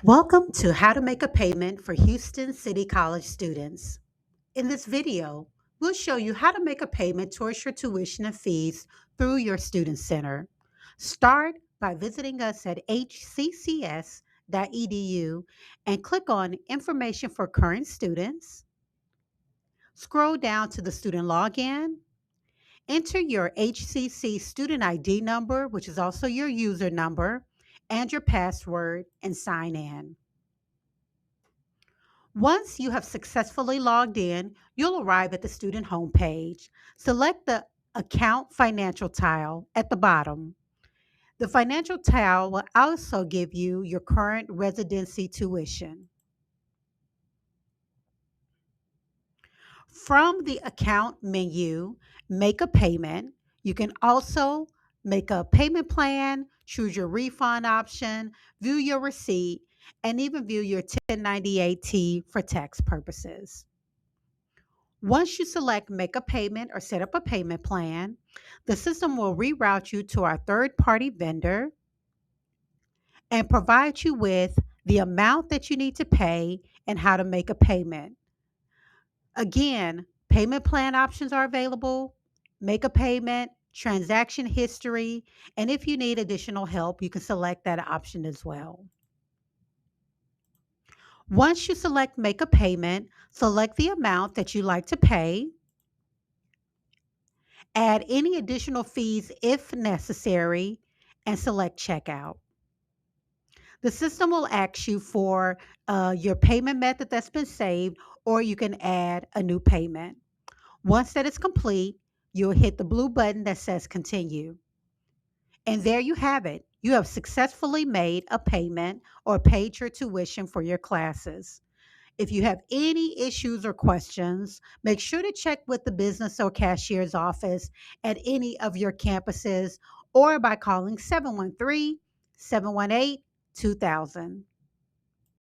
Welcome to How to Make a Payment for Houston City College students. In this video, we'll show you how to make a payment towards your tuition and fees through your Student Center. Start by visiting us at hccs.edu and click on Information for Current Students. Scroll down to the student login. Enter your HCC student ID number, which is also your user number, and your password, and sign in. Once you have successfully logged in, you'll arrive at the student homepage. Select the Account Financial tile at the bottom. The financial tile will also give you your current residency tuition. From the account menu, make a payment. You can also make a payment plan, choose your refund option, view your receipt, and even view your 1098T for tax purposes. Once you select make a payment or set up a payment plan, the system will reroute you to our third party vendor and provide you with the amount that you need to pay and how to make a payment. Again, payment plan options are available, make a payment, transaction history, and if you need additional help, you can select that option as well. Once you select make a payment, select the amount that you like to pay. Add any additional fees if necessary, and select checkout. The system will ask you for your payment method that's been saved, or you can add a new payment. Once that is complete, you'll hit the blue button that says continue. And there you have it. You have successfully made a payment or paid your tuition for your classes. If you have any issues or questions, make sure to check with the business or cashier's office at any of your campuses or by calling 713 718 2000.